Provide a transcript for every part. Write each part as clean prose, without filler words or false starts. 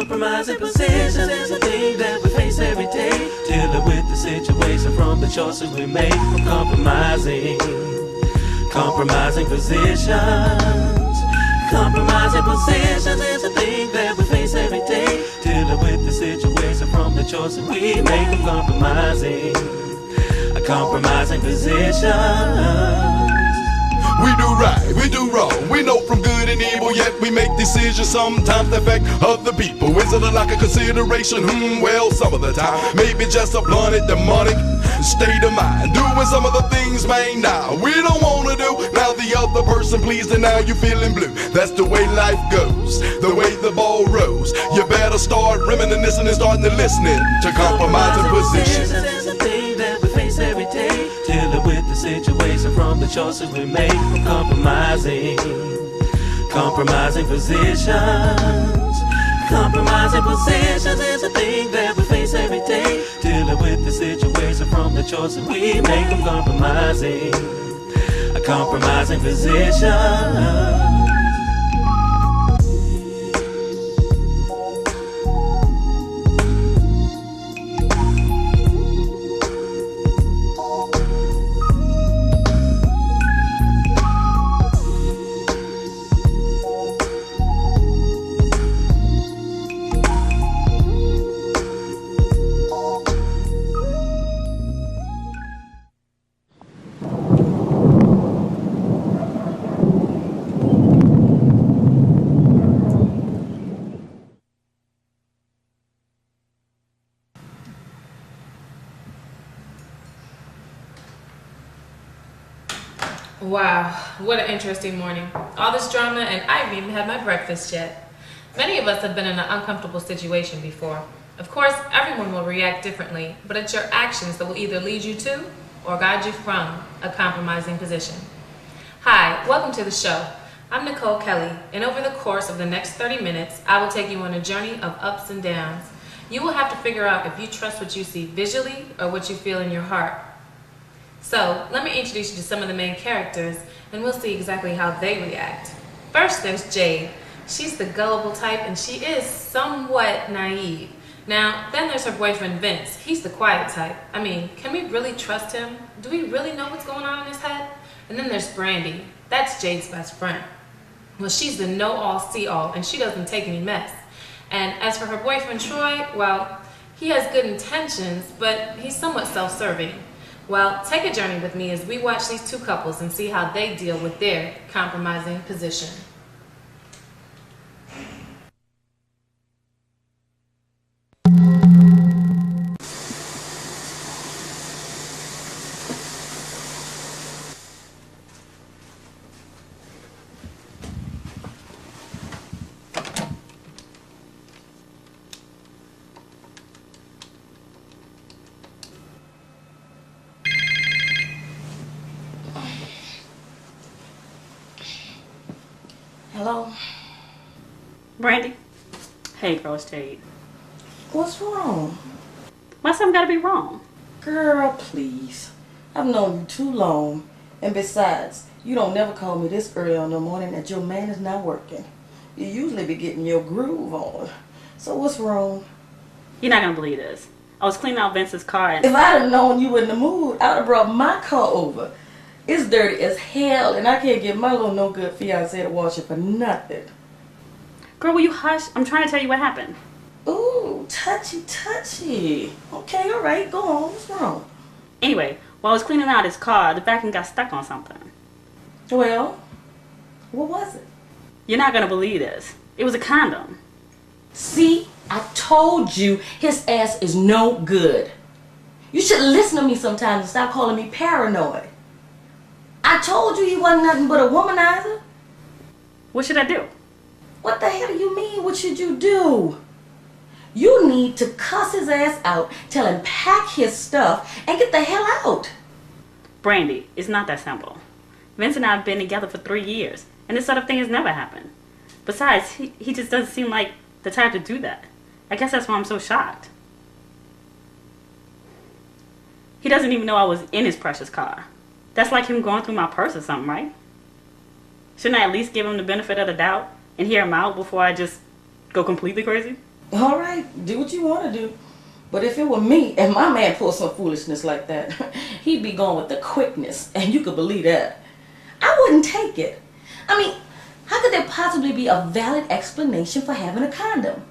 Compromising positions is a thing that we face every day. Dealing with the situation from the choices we make. From compromising positions. Compromising positions is a thing that we face every day. Dealing with the situation from the choices we make. From compromising positions. We do right, we do wrong, we know from good and evil, yet we make decisions sometimes that affect other people. Is it a lack of consideration? Well, some of the time, maybe just a blunted demonic state of mind. Doing some of the things, man, now we don't wanna do. Now the other person pleased and now you feeling blue. That's the way life goes, the way the ball rolls. You better start reminiscing and starting to listening to compromising positions. Is a thing that we face every day. Dealing with the situation from the choices we make. From compromising positions. Compromising positions is a thing that we face every day. Dealing with the situation from the choices we make. From compromising positions. Wow, what an interesting morning. All this drama and I haven't even had my breakfast yet. Many of us have been in an uncomfortable situation before. Of course, everyone will react differently, but it's your actions that will either lead you to or guide you from a compromising position. Hi, welcome to the show. I'm Nicole Kelly, and over the course of the next 30 minutes, I will take you on a journey of ups and downs. You will have to figure out if you trust what you see visually or what you feel in your heart. So, let me introduce you to some of the main characters, and we'll see exactly how they react. First, there's Jade. She's the gullible type, and she is somewhat naive. Now, then there's her boyfriend, Vince. He's the quiet type. I mean, can we really trust him? Do we really know what's going on in his head? And then there's Brandy. That's Jade's best friend. Well, she's the know-all, see-all, and she doesn't take any mess. And as for her boyfriend, Troy, well, he has good intentions, but he's somewhat self-serving. Well, take a journey with me as we watch these two couples and see how they deal with their compromising position. Hello? Brandy? Hey girl, it's Jade. What's wrong? Why something gotta be wrong? Girl, please. I've known you too long. And besides, you don't never call me this early in the morning that your man is not working. You usually be getting your groove on. So what's wrong? You're not gonna believe this. I was cleaning out Vince's car and... If I'd have known you in the mood, I'd have brought my car over. It's dirty as hell, and I can't get my little no-good fiancé to wash it for nothing. Girl, will you hush? I'm trying to tell you what happened. Ooh, touchy, touchy. Okay, all right, go on. What's wrong? Anyway, while I was cleaning out his car, the vacuum got stuck on something. Well, what was it? You're not gonna believe this. It was a condom. See, I told you his ass is no good. You should listen to me sometimes and stop calling me paranoid. I told you he wasn't nothing but a womanizer. What should I do? What the hell do you mean, what should you do? You need to cuss his ass out, tell him pack his stuff, and get the hell out. Brandy, it's not that simple. Vince and I have been together for 3 years, and this sort of thing has never happened. Besides, he just doesn't seem like the type to do that. I guess that's why I'm so shocked. He doesn't even know I was in his precious car. That's like him going through my purse or something, right? Shouldn't I at least give him the benefit of the doubt and hear him out before I just go completely crazy? All right, do what you want to do. But if it were me and my man pulled some foolishness like that, he'd be gone with the quickness, and you could believe that. I wouldn't take it. I mean, how could there possibly be a valid explanation for having a condom?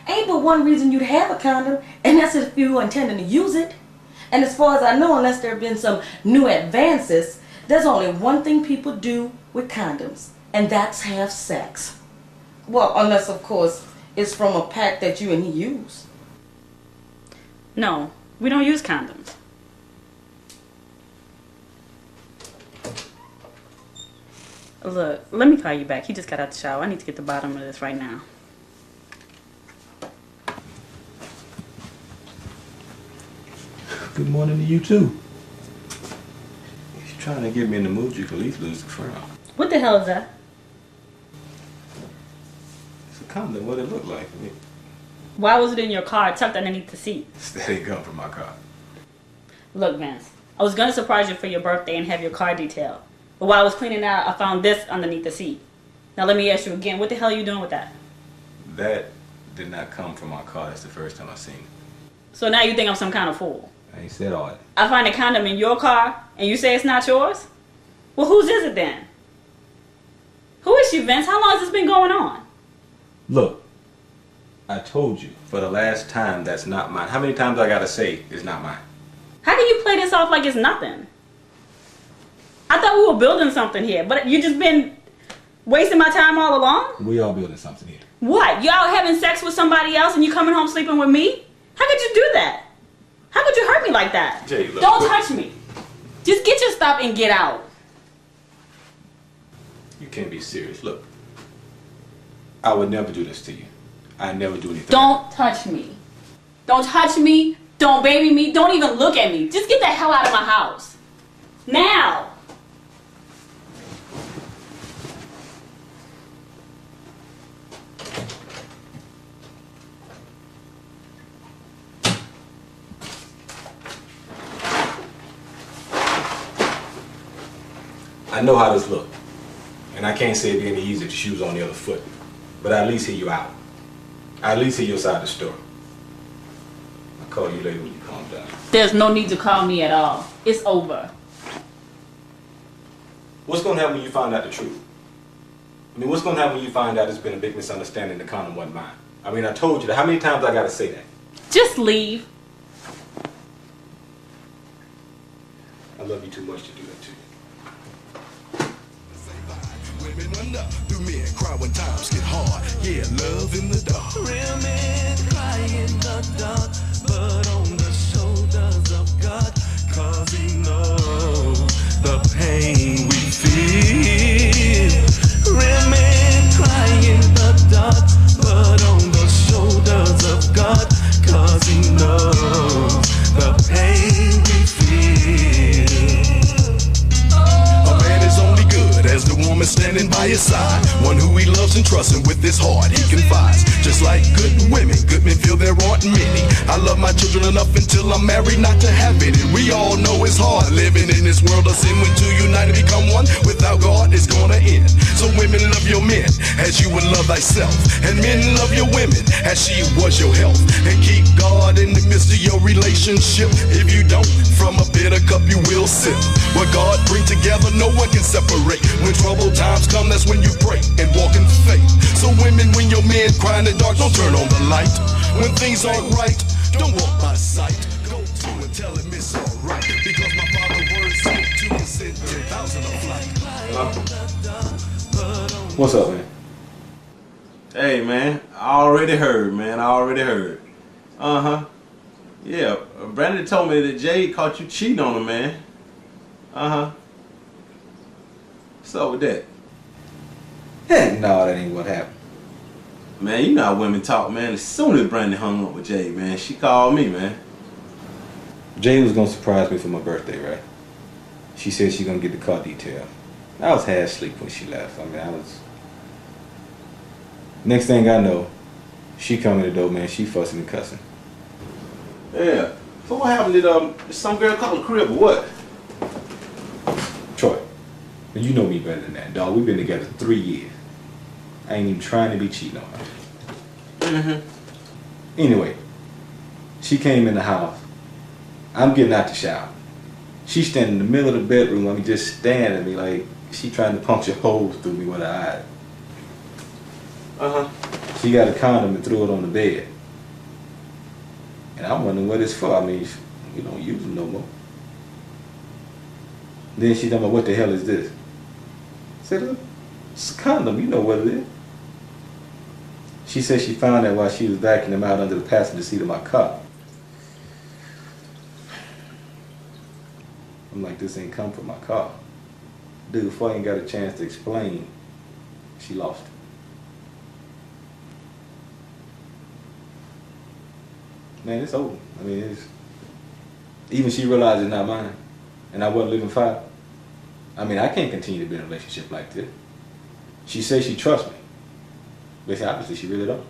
Ain't but one reason you'd have a condom, and that's if you were intending to use it. And as far as I know, unless there have been some new advances, there's only one thing people do with condoms, and that's have sex. Well, unless, of course, it's from a pack that you and he use. No, we don't use condoms. Look, let me call you back. He just got out the shower. I need to get to the bottom of this right now. Good morning to you too. If you're trying to get me in the mood, you can at least lose the frown. What the hell is that? It's a condom. What it look like? I mean, Why was it in your car tucked underneath the seat? that ain't come from my car. Look, Vince, I was going to surprise you for your birthday and have your car detailed. But while I was cleaning out, I found this underneath the seat. Now let me ask you again, what the hell are you doing with that? That did not come from my car. That's the first time I seen it. So now you think I'm some kind of fool? I ain't said all that. I find a condom in your car and you say it's not yours? Well, whose is it then? Who is she, Vince? How long has this been going on? Look, I told you for the last time that's not mine. How many times I gotta say it's not mine? How can you play this off like it's nothing? I thought we were building something here, but you just been wasting my time all along? We all building something here. What? You out having sex with somebody else and you coming home sleeping with me? How could you do that? How could you hurt me like that? Jay, look, Don't touch me. Just get your stuff and get out. You can't be serious. Look, I would never do this to you. I never do anything. Don't touch me. Don't touch me. Don't baby me. Don't even look at me. Just get the hell out of my house. Now. I know how this look, and I can't say it'd be any easier if the shoes on the other foot, but I at least hear you out. I at least hear your side of the story. I'll call you later when you calm down. There's no need to call me at all. It's over. What's gonna happen when you find out the truth? I mean, what's gonna happen when you find out there's been a big misunderstanding, the condom wasn't mine? I mean, I told you that. How many times I gotta say that? Just leave. I love you too much to do that to you. Women wonder, do men cry when times get hard? Yeah, love in the dark. Real men cry in the dark, but on the shoulders of God, 'cause He knows the pain we feel. Real men cry in the dark, but on the shoulders of God, 'cause He knows the pain we feel. A man is only good as the woman standing by his side. One who he loves and trusts, and with his heart he confides. Just like good women feel there aren't many. I love my children enough until I'm married not to have any. We all know it's hard living in this world of sin. When two united become one, without God it's gonna end. So women, love your men as you would love thyself, and men, love your women as she was your health. And keep God in the midst of your relationship. If you don't, from a bitter cup you will sip. What God bring together, no one can separate. When troubled times come, that's when you pray and walk in faith. So women, when your men cry in the dark, don't turn on the light. When things aren't right, don't walk by sight. Go to and tell him it's alright, because my father's word said 2% 10,000 a flight. What's up, man? Hey, man. I already heard, man. I already heard. Uh-huh. Yeah, Brandon told me that Jay caught you cheating on him, man. Uh-huh. What's up with that? Heck no, that ain't what happened. Man, you know how women talk, man. As soon as Brandon hung up with Jay, man, she called me, man. Jay was gonna surprise me for my birthday, right? She said she gonna get the car detailed. I was half asleep when she left. I mean, I was... Next thing I know, she come in the door, man, she fussing and cussing. Yeah. So what happened? Did some girl call the crib or what? Troy, you know me better than that, dog. We've been together 3 years. I ain't even trying to be cheating on her. Anyway, she came in the house. I'm getting out the shower. She's standing in the middle of the bedroom. I mean, just staring at me like she trying to puncture holes through me with her eye. She got a condom and threw it on the bed. And I'm wondering what it's for. I mean, we don't use them no more. Then she told me, what the hell is this? I said, look, it's a condom. You know what it is. She said she found that while she was vacuuming out under the passenger seat of my car. I'm like, this ain't come from my car. Dude, before I ain't got a chance to explain, she lost it. Man, it's over. I mean, it's, even she realized it's not mine, and I wasn't living fire. I mean, I can't continue to be in a relationship like this. She says she trusts me, but obviously she really don't.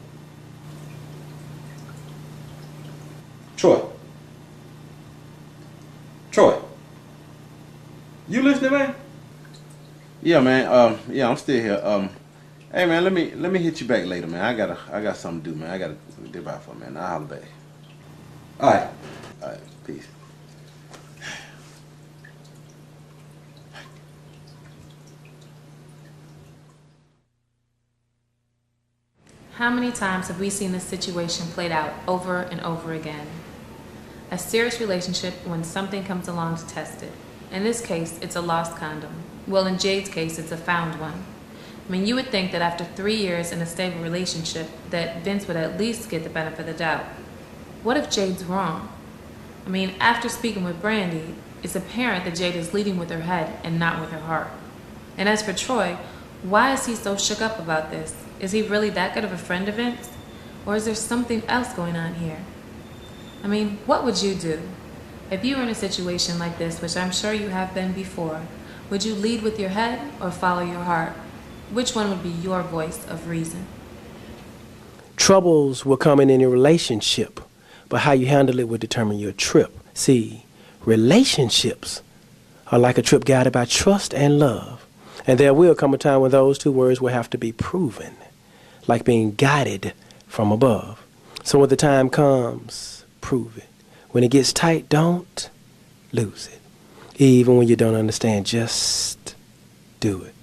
Troy, you listening, man? Yeah, man. Yeah, I'm still here. Hey, man, let me hit you back later, man. I got something to do, man. I gotta dip out for a minute. I'll holler back. All right. All right, peace. How many times have we seen this situation played out over and over again? A serious relationship when something comes along to test it. In this case, it's a lost condom. Well, in Jade's case, it's a found one. I mean, you would think that after 3 years in a stable relationship, that Vince would at least get the benefit of the doubt. What if Jade's wrong? I mean, after speaking with Brandy, it's apparent that Jade is leading with her head and not with her heart. And as for Troy, why is he so shook up about this? Is he really that good of a friend of Vince? Or is there something else going on here? I mean, what would you do? If you were in a situation like this, which I'm sure you have been before, would you lead with your head or follow your heart? Which one would be your voice of reason? Troubles will come in any relationship, but how you handle it will determine your trip. See, relationships are like a trip guided by trust and love. And there will come a time when those two words will have to be proven, like being guided from above. So when the time comes, prove it. When it gets tight, don't lose it. Even when you don't understand, just do it.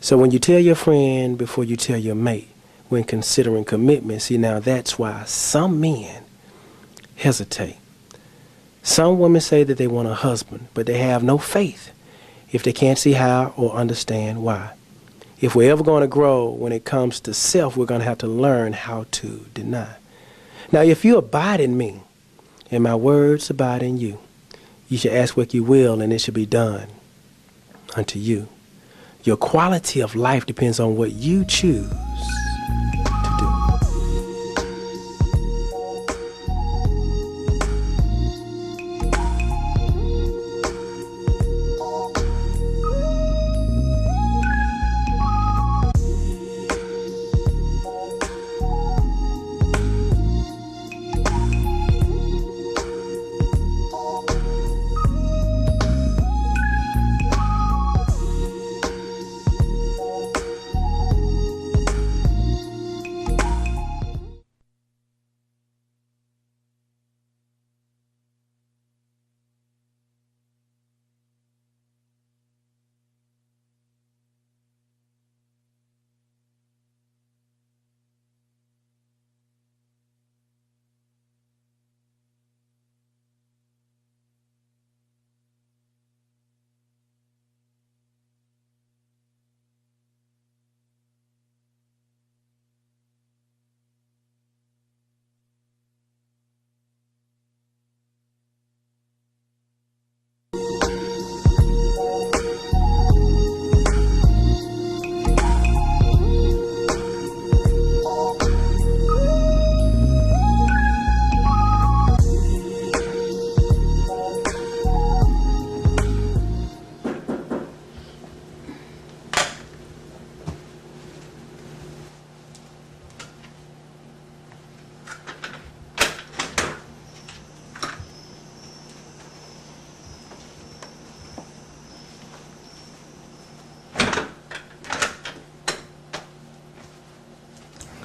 So when you tell your friend before you tell your mate, when considering commitment, see, now that's why some men hesitate. Some women say that they want a husband, but they have no faith if they can't see how or understand why. If we're ever going to grow when it comes to self, we're going to have to learn how to deny. Now, if you abide in me and my words abide in you, you should ask what you will and it should be done unto you. Your quality of life depends on what you choose to do.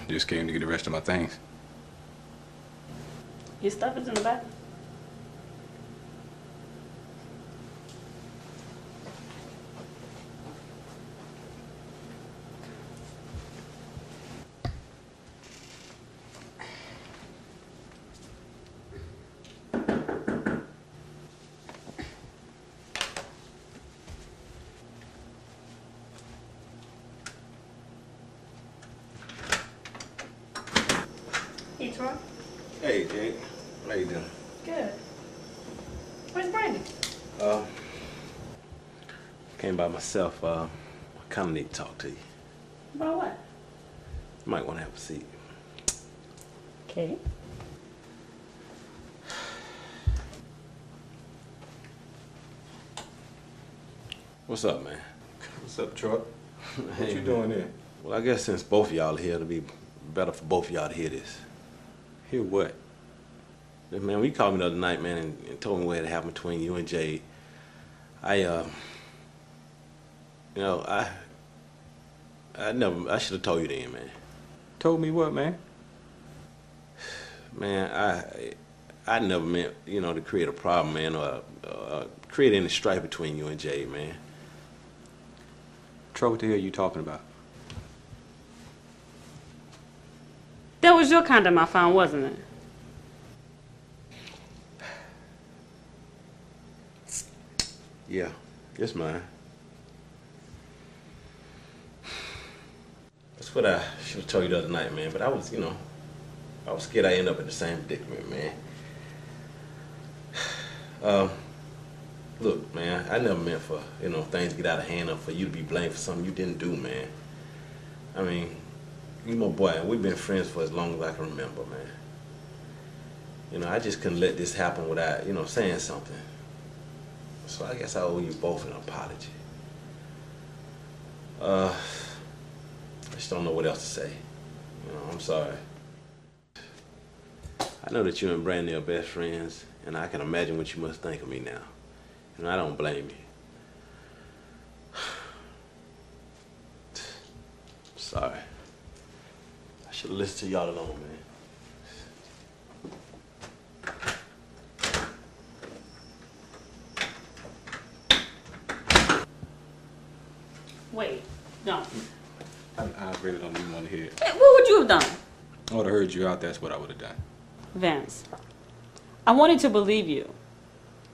Just came to get the rest of my things. Your stuff is in the back. Hey, Troy. Hey, Jake. How you doing? Good. Where's Brandy? Came by myself. I kind of need to talk to you. About what? You might want to have a seat. Okay. What's up, man? What's up, Troy? What Hey, you man. doing here? Well, I guess since both of y'all are here, it'll be better for both of y'all to hear this. Hear what? Man, when you called me the other night, man, and told me what had happened between you and Jade, I should have told you then, man. Told me what, man? Man, I never meant, to create a problem, man, or create any strife between you and Jade, man. Troy, what the hell you talking about? That was your condom I found, wasn't it? Yeah, it's mine. That's what I should have told you the other night, man. But I was scared I'd end up in the same predicament, man. Look, man, I never meant for, things to get out of hand or for you to be blamed for something you didn't do, man. I mean, you my boy, and we've been friends for as long as I can remember, man. I just couldn't let this happen without, saying something. So I guess I owe you both an apology. I just don't know what else to say. I'm sorry. I know that you and Brandy are best friends, and I can imagine what you must think of me now. And I don't blame you. Sorry. I should have listened to y'all alone, man. Wait, don't. I really don't even want to hear it. Hey, what would you have done? I would have heard you out. That's what I would have done. Vince, I wanted to believe you.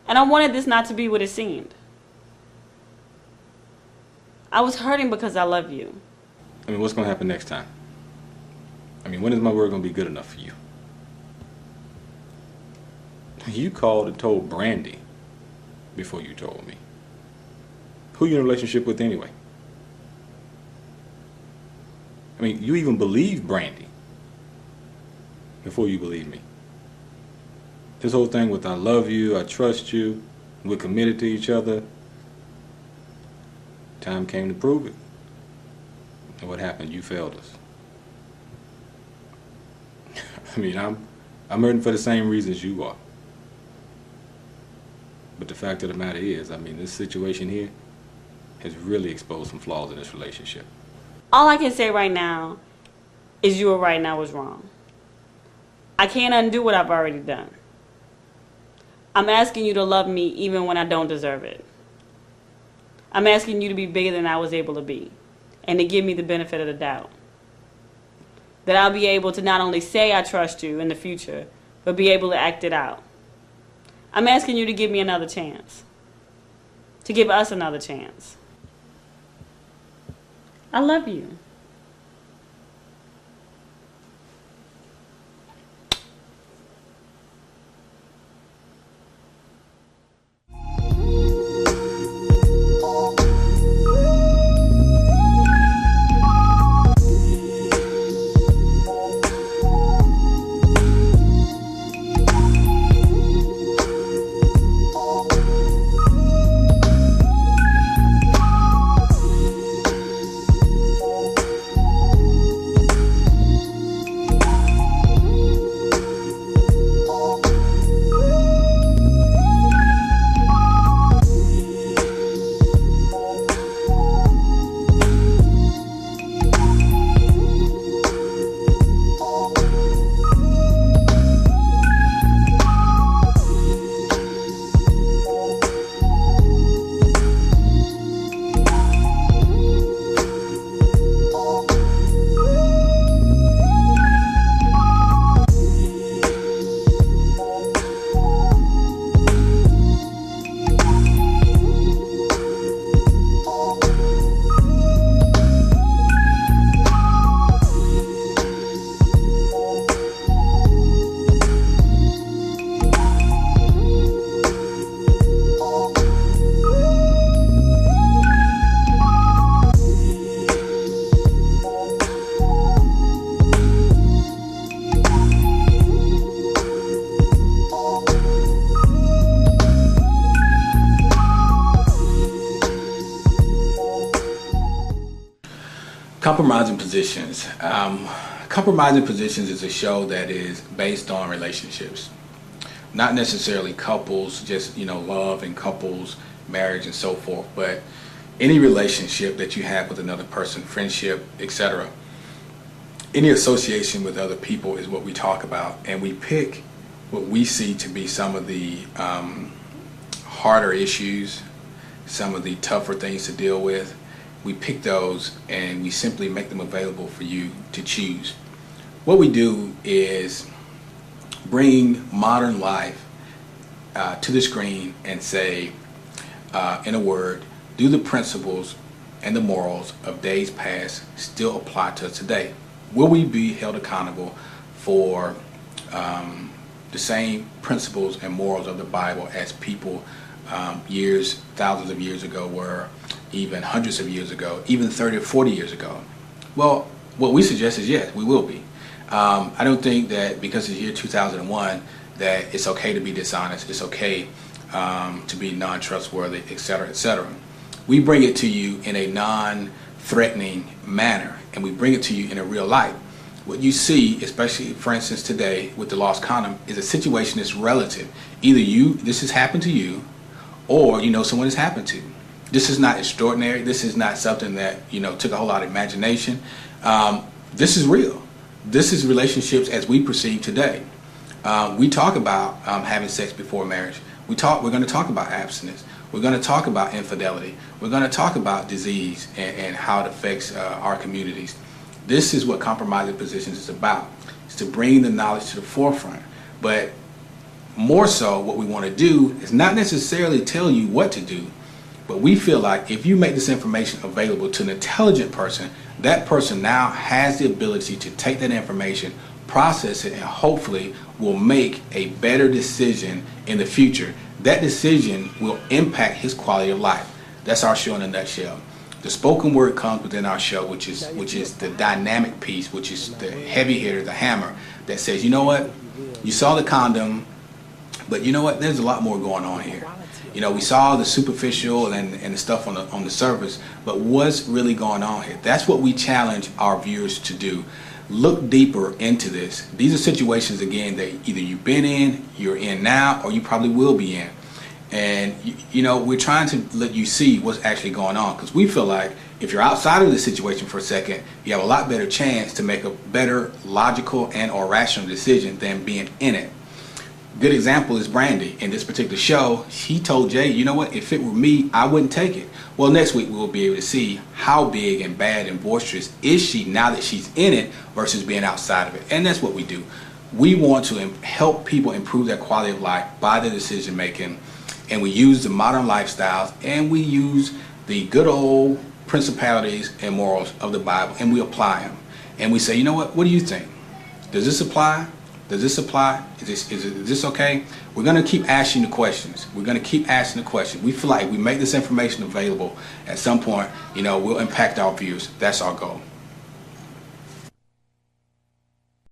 And I wanted this not to be what it seemed. I was hurting because I love you. I mean, what's going to happen next time? I mean, when is my word going to be good enough for you? You called and told Brandy before you told me. Who you in a relationship with anyway? I mean, you even believe Brandy before you believe me. This whole thing with I love you, I trust you, we're committed to each other. Time came to prove it. And what happened? You failed us. I mean, I'm hurting for the same reasons you are. But the fact of the matter is, I mean, this situation here has really exposed some flaws in this relationship. All I can say right now is you were right and I was wrong. I can't undo what I've already done. I'm asking you to love me even when I don't deserve it. I'm asking you to be bigger than I was able to be and to give me the benefit of the doubt. That I'll be able to not only say I trust you in the future, but be able to act it out. I'm asking you to give me another chance. To give us another chance. I love you. Compromising Positions. Compromising Positions is a show that is based on relationships. Not necessarily couples, just, love and couples, marriage and so forth, but any relationship that you have with another person, friendship, etc. Any association with other people is what we talk about, and we pick what we see to be some of the harder issues, some of the tougher things to deal with. We pick those and we simply make them available for you to choose. What we do is bring modern life to the screen and say, in a word, do the principles and the morals of days past still apply to us today? Will we be held accountable for the same principles and morals of the Bible as people thousands of years ago were, even hundreds of years ago, even 30 or 40 years ago? Well, what we suggest is yes, we will be. I don't think that because it's year 2001 that it's okay to be dishonest, it's okay to be non-trustworthy, etc., etc. We bring it to you in a non-threatening manner, and we bring it to you in a real light. What you see, especially for instance today with the lost condom, is a situation that's relative. Either this has happened to you, or someone has happened to. This is not extraordinary. This is not something that took a whole lot of imagination. This is real. This is relationships as we perceive today. We talk about having sex before marriage. We're going to talk about abstinence. We're going to talk about infidelity. We're going to talk about disease and how it affects our communities. This is what Compromising Positions is about. It's to bring the knowledge to the forefront. But more so, what we want to do is not necessarily tell you what to do, but we feel like if you make this information available to an intelligent person, that person now has the ability to take that information, process it, and hopefully will make a better decision in the future. That decision will impact his quality of life. That's our show in a nutshell. The spoken word comes within our show, which is the dynamic piece, which is the heavy hitter, the hammer, that says, you know what, you saw the condom, but you know what, there's a lot more going on here. We saw the superficial and the stuff on the surface, but what's really going on here? That's what we challenge our viewers to do. Look deeper into this. These are situations, again, that either you've been in, you're in now, or you probably will be in. And we're trying to let you see what's actually going on, because we feel like if you're outside of the situation for a second, you have a lot better chance to make a better logical and or rational decision than being in it. Good example is Brandy. In this particular show, she told Jay, you know what, if it were me, I wouldn't take it. Well, next week we'll be able to see how big and bad and boisterous is she now that she's in it versus being outside of it. And that's what we do. We want to help people improve their quality of life by their decision making, and we use the modern lifestyles, and we use the good old principalities and morals of the Bible, and we apply them. And we say, you know what do you think? Does this apply? Does this apply? Is this okay? We're going to keep asking the questions. We're going to keep asking the questions. We feel like we make this information available at some point, we'll impact our viewers. That's our goal.